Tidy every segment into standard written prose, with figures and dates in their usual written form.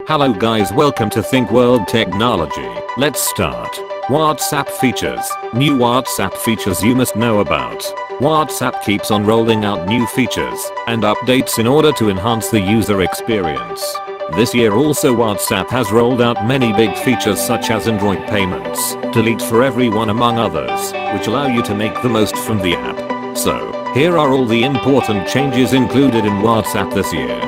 Hello guys, welcome to Think World Technology. Let's start. WhatsApp features. New WhatsApp features you must know about. WhatsApp keeps on rolling out new features and updates in order to enhance the user experience. This year also WhatsApp has rolled out many big features such as Android payments, delete for everyone among others, which allow you to make the most from the app. So, here are all the important changes included in WhatsApp this year.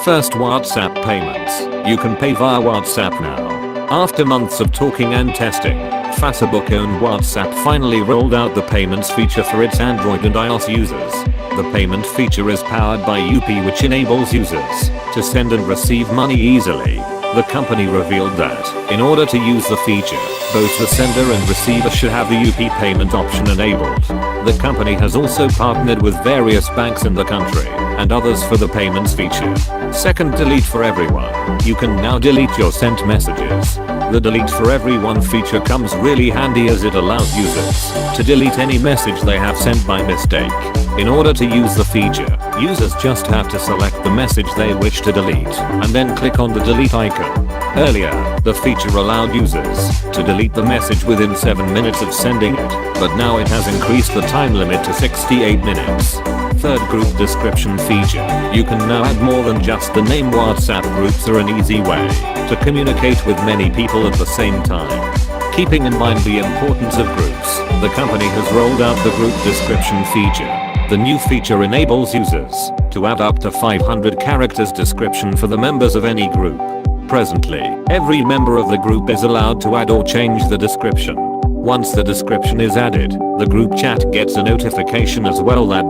First, WhatsApp payments. You can pay via WhatsApp now. After months of talking and testing, Facebook-owned WhatsApp finally rolled out the payments feature for its Android and iOS users. The payment feature is powered by UP, which enables users to send and receive money easily. The company revealed that, in order to use the feature, both the sender and receiver should have the UP payment option enabled. The company has also partnered with various banks in the country and others for the payments feature. Second, delete for everyone. You can now delete your sent messages. The delete for everyone feature comes really handy as it allows users to delete any message they have sent by mistake. In order to use the feature, users just have to select the message they wish to delete and then click on the delete icon. Earlier, the feature allowed users to delete the message within 7 minutes of sending it, but now it has increased the time limit to 68 minutes. Third, group description feature. You can now add more than just the name. WhatsApp groups are an easy way to communicate with many people at the same time. Keeping in mind the importance of groups, the company has rolled out the group description feature. The new feature enables users to add up to 500 characters description for the members of any group. Presently, every member of the group is allowed to add or change the description. Once the description is added, the group chat gets a notification as well that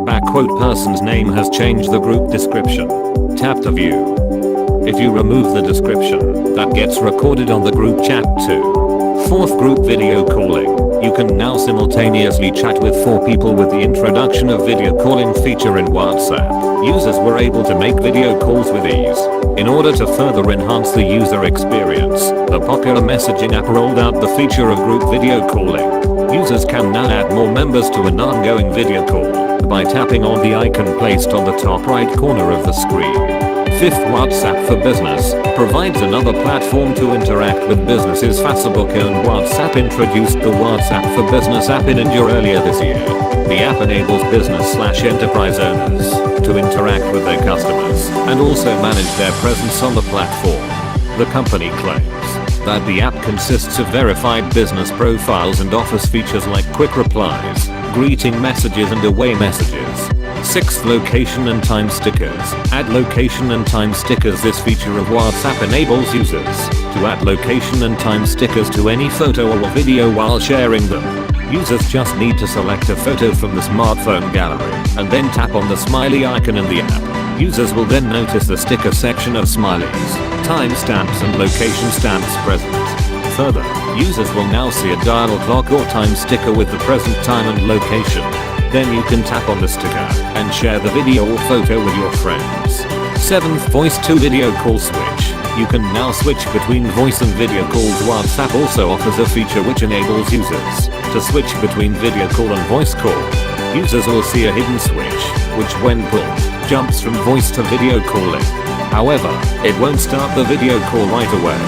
person's name has changed the group description. Tap to view. If you remove the description, that gets recorded on the group chat too. Fourth, group video calling. You can now simultaneously chat with 4 people with the introduction of video calling feature in WhatsApp. Users were able to make video calls with ease. In order to further enhance the user experience, the popular messaging app rolled out the feature of group video calling. Users can now add more members to an ongoing video call by tapping on the icon placed on the top right corner of the screen. Fifth, WhatsApp for Business provides another platform to interact with businesses. Facebook-owned WhatsApp introduced the WhatsApp for Business app in India earlier this year. The app enables business/enterprise owners to interact with their customers and also manage their presence on the platform. The company claims that the app consists of verified business profiles and offers features like quick replies, greeting messages and away messages. Sixth, location and time stickers. Add location and time stickers. This feature of WhatsApp enables users to add location and time stickers to any photo or video while sharing them. Users just need to select a photo from the smartphone gallery and then tap on the smiley icon in the app. Users will then notice the sticker section of smileys, timestamps and location stamps present. Further, users will now see a dial clock or time sticker with the present time and location. Then you can tap on the sticker and share the video or photo with your friends. Seventh, voice to video call switch. You can now switch between voice and video calls. WhatsApp also offers a feature which enables users to switch between video call and voice call. Users will see a hidden switch, which when pulled, jumps from voice to video calling. However, it won't start the video call right away.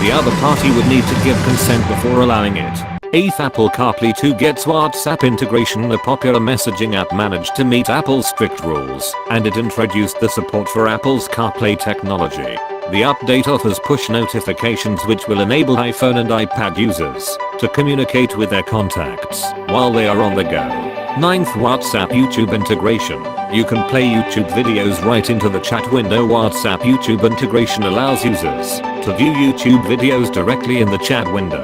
The other party would need to give consent before allowing it. 8th, Apple CarPlay 2 gets WhatsApp integration. The popular messaging app managed to meet Apple's strict rules, and it introduced the support for Apple's CarPlay technology. The update offers push notifications which will enable iPhone and iPad users to communicate with their contacts while they are on the go. 9th, WhatsApp YouTube integration. You can play YouTube videos right into the chat window. WhatsApp YouTube integration allows users to view YouTube videos directly in the chat window.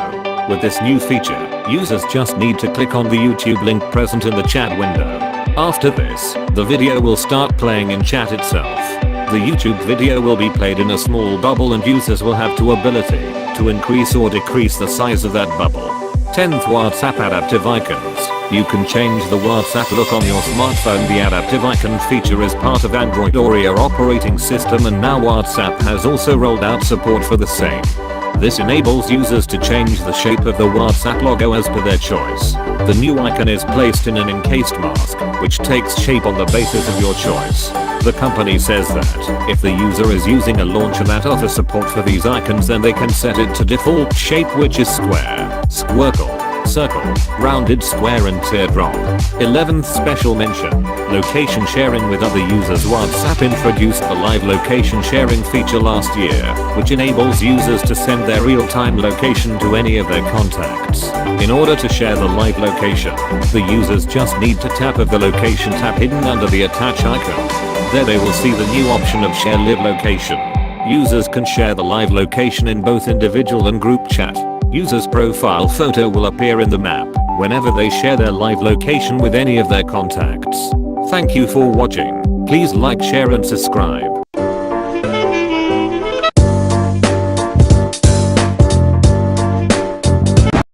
With this new feature, users just need to click on the YouTube link present in the chat window. After this, the video will start playing in chat itself. The YouTube video will be played in a small bubble and users will have the ability to increase or decrease the size of that bubble. 10th, WhatsApp adaptive icons. You can change the WhatsApp look on your smartphone. The adaptive icon feature is part of Android Oreo operating system, and now WhatsApp has also rolled out support for the same. This enables users to change the shape of the WhatsApp logo as per their choice. The new icon is placed in an encased mask, which takes shape on the basis of your choice. The company says that if the user is using a launcher that offers support for these icons, then they can set it to default shape, which is square, squircle, circle, rounded square and teardrop. 11th special mention, location sharing with other users. WhatsApp introduced the live location sharing feature last year, which enables users to send their real-time location to any of their contacts. In order to share the live location, the users just need to tap of the location tab hidden under the attach icon. There they will see the new option of share live location. Users can share the live location in both individual and group chat. Users' profile photo will appear in the map whenever they share their live location with any of their contacts. Thank you for watching. Please like, share and subscribe.